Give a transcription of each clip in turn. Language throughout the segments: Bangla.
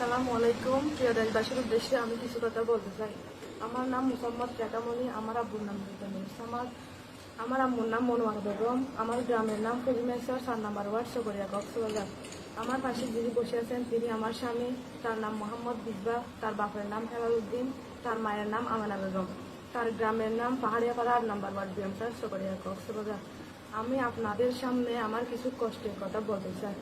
আসসালামু আলাইকুম। প্রিয় দেশবাসীর উদ্দেশ্যে আমি কিছু কথা বলতে চাই। আমার নাম মোসাম্মদ রেখামণি, আমার আব্বুর নাম আমার আমার আম্মুর নাম মনোয়ারা বেগম, আমার গ্রামের নাম করিমেশ্বর, 4 নম্বর ওয়ার্ড, চকরিয়া, কক্সবাজার। আমার পাশে যিনি বসে আছেন তিনি আমার স্বামী। তার নাম মোহাম্মদ বিজবা, তার বাপের নাম হেলালুদ্দিন, তার মায়ের নাম আমানা বেগম, তার গ্রামের নাম পাহাড়িয়াপাড়া, 8 নম্বর ওয়ার্ড, বিএমসার, চকরিয়া, কক্সবাজার। আমি আপনাদের সামনে আমার কিছু কষ্টের কথা বলতে চাই।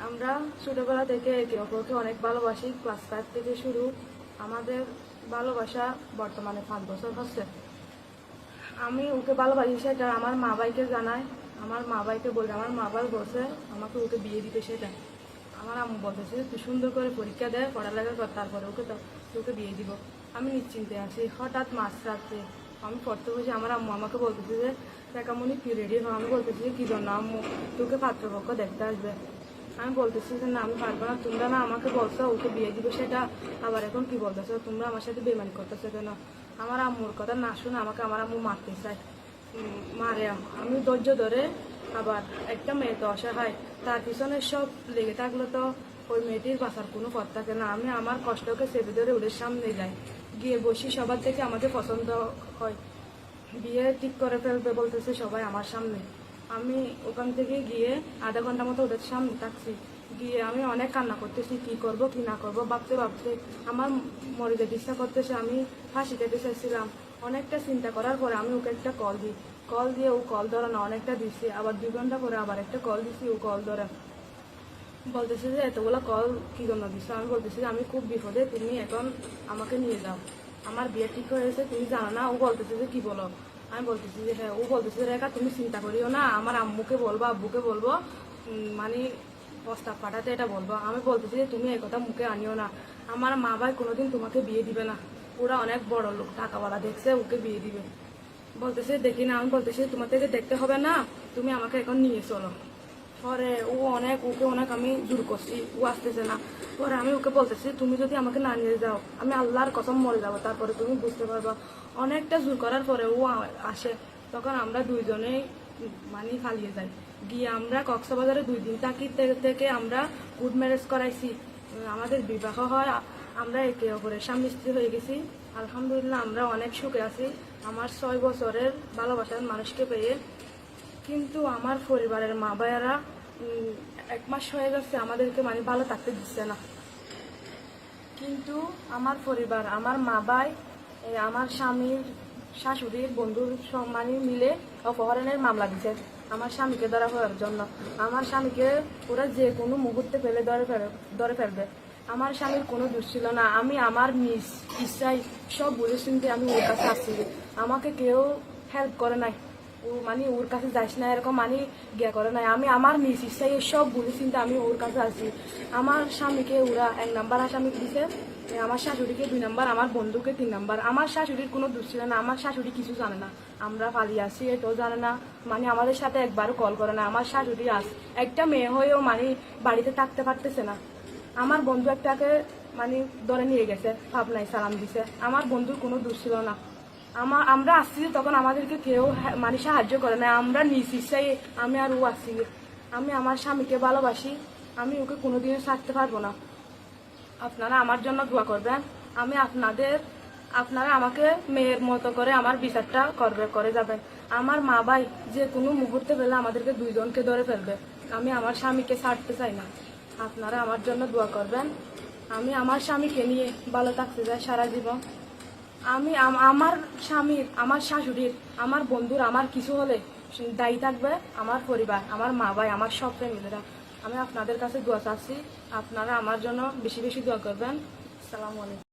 আমরা ছোটবেলা থেকে একে অপরকে অনেক ভালোবাসি। ক্লাস 5 থেকে শুরু। আমাদের ভালোবাসা বর্তমানে 5 বছর হচ্ছে। আমি ওকে ভালোবাসি সেটা আমার মা ভাইকে জানাই। আমার মা ভাইকে বলে, আমার মা ভাই বলছে আমাকে ওকে বিয়ে দিতে। সেটা আমার আম্মু বলতেছে তুই সুন্দর করে পরীক্ষা দে, পড়ালেখা কর, তারপরে তোকে বিয়ে দিব। আমি নিশ্চিন্তে আছি। হঠাৎ মাঝরাতে আমি পড়তে বসে আমার আম্মু আমাকে বলতেছে যে রেখামণি তুই রেডি হো। আমি বলতেছি যে কী জন্য আম্মু? তোকে পাত্রপক্ষ দেখতে আসবে। আমি বলতেছি যে না, আমি পারবো না। তোমরা না আমাকে বলছো ওকে বিয়ে দিবে, সেটা আবার এখন কি বলতেছো? তোমরা আমার সাথে বেমানি করতেছো কেন? আমার আম্মুর কথা না শুনে আমাকে আমার আম্মু মারতে চায়, মারে। আমি ধৈর্য ধরে, আবার একটা মেয়ে তো অসহায়, তার পিছনে সব লেগে থাকলে তো ওই মেয়েটির বাঁচার কোনো পথ থাকে না। আমি আমার কষ্টকে চেপে ধরে ওদের সামনে যাই, গিয়ে বসি। সবার থেকে আমাকে পছন্দ হয়, বিয়ে ঠিক করে ফেলবে বলতেছে সবাই আমার সামনে। আমি ওখান থেকে গিয়ে আধা ঘন্টা মতো ওদের সামনে থাকছি। গিয়ে আমি অনেক কান্না করতেছি, কি করব কি না করব ভাবতে ভাবতে আমার মরে যেতে ইচ্ছা করতেছে। আমি ফাঁসি খেতে চাইছিলাম। অনেকটা চিন্তা করার পরে আমি ওকে একটা কল দিই। কল দিয়ে ও কল ধরে না, অনেকটা দিচ্ছি। আবার 2 ঘন্টা পরে আবার একটা কল দিচ্ছি, ও কল ধরে। বলতেছে যে এতগুলো কল কি জন্য দিচ্ছ? আমি বলতেছি যে আমি খুব বিপদে, তুমি এখন আমাকে নিয়ে যাও, আমার বিয়ে ঠিক হয়েছে, তুমি জানো না। ও বলতেছে যে কি বলো? আমি বলতেছি যে হ্যাঁ। ও বলতেছে রেখা তুমি চিন্তা করিও না, আমার আম্মুকে বলবো, আব্বুকে বলবো, মানে প্রস্তাব পাঠাতে এটা বলবো। আমি বলতেছি যে তুমি এই কথা মুখে আনিও না, আমার মা ভাই কোনোদিন তোমাকে বিয়ে দিবে না। ওরা অনেক বড় লোক, টাকাওয়ালা, দেখছে ওকে বিয়ে দিবে। বলতেছে দেখি না। আমি বলতেছি তোমার থেকে দেখতে হবে না, তুমি আমাকে এখন নিয়ে চলো। পরে ওকে অনেক আমি জোর করছি, ও আসতেছে না। পরে আমি ওকে বলতেছি তুমি যদি আমাকে না নিয়ে যাও আমি আল্লাহর কসম মরে যাবো, তারপরে তুমি বুঝতে পারবা। অনেকটা জোর করার পরে ও আসে। তখন আমরা দুইজনেই মানে পালিয়ে যাই। গিয়ে আমরা কক্সবাজারে 2 দিন থাকি। থেকে আমরা গুড ম্যারেজ করাইছি, আমাদের বিবাহ হয়। আমরা একে অপরের স্বামী স্ত্রী হয়ে গেছি। আলহামদুলিল্লাহ, আমরা অনেক সুখে আছি আমার 6 বছরের ভালোবাসার মানুষকে পেয়ে। কিন্তু আমার পরিবারের মা ভাইয়ারা 1 মাস হয়ে গেছে আমাদেরকে মানে ভালো থাকতে দিচ্ছে না। কিন্তু আমার পরিবার, আমার মা ভাই, আমার স্বামীর শাশুড়ির বন্ধুর মানে মিলে অপহরণের মামলা দিচ্ছে আমার স্বামীকে ধরা হওয়ার জন্য। আমার স্বামীকে ওরা যে কোনো মুহূর্তে ফেলে ধরে ফেলবে। আমার স্বামীর কোনো দোষ ছিল না। আমি আমার নিজ ইচ্ছাই সব বুঝে শুনতে আমি ওর কাছে আসছি। আমাকে কেউ হেল্প করে নাই, ও মানে ওর কাছে যাইস না এরকম মানে গিয়া করে নাই। আমি আমার নিজ ইচ্ছাই সব বুঝে চিন্তা আমি ওর কাছে আসি। আমার স্বামীকে ওরা 1 নাম্বার আসামি দিছে, আমার শাশুড়িকে 2 নাম্বার, আমার বন্ধুকে 3 নাম্বার। আমার শাশুড়ির কোনো দোষ ছিল না, আমার শাশুড়ি কিছু জানে না। আমরা পালিয়ে আসি এটাও জানে না, মানে আমাদের সাথে একবারও কল করে না। আমার শাশুড়ি একটা মেয়ে হয়েও মানে বাড়িতে থাকতে পারতেছে না। আমার বন্ধু একটাকে মানে ধরে নিয়ে গেছে, ভাবনায় সালাম দিছে। আমার বন্ধুর কোনো দোষ ছিল না। আমরা আসছি তখন আমাদেরকে কেউ মানে সাহায্য করে না। আমরা নিজ ইচ্ছাই আমি আর ও আসছি। আমি আমার স্বামীকে ভালোবাসি, আমি ওকে কোনোদিনও ছাড়তে পারবো না। আপনারা আমার জন্য দোয়া করবেন। আমি আপনারা আমাকে মেয়ের মতো করে আমার বিচারটা করে যাবেন। আমার মা ভাই যে কোনো মুহূর্তে পেলে আমাদেরকে 2 জনকে ধরে ফেলবে। আমি আমার স্বামীকে ছাড়তে চাই না। আপনারা আমার জন্য দোয়া করবেন। আমি আমার স্বামীকে নিয়ে ভালো থাকতে চাই সারা জীবন। আমি আমার স্বামীর, আমার শাশুড়ির, আমার বন্ধুর আমার কিছু হলে দায়ী থাকবে আমার পরিবার, আমার মা ভাই, আমার সব ফ্যামিলিরা। আমি আপনাদের কাছে দোয়া চাচ্ছি, আপনারা আমার জন্য বেশি বেশি দোয়া করবেন। আসসালামু আলাইকুম।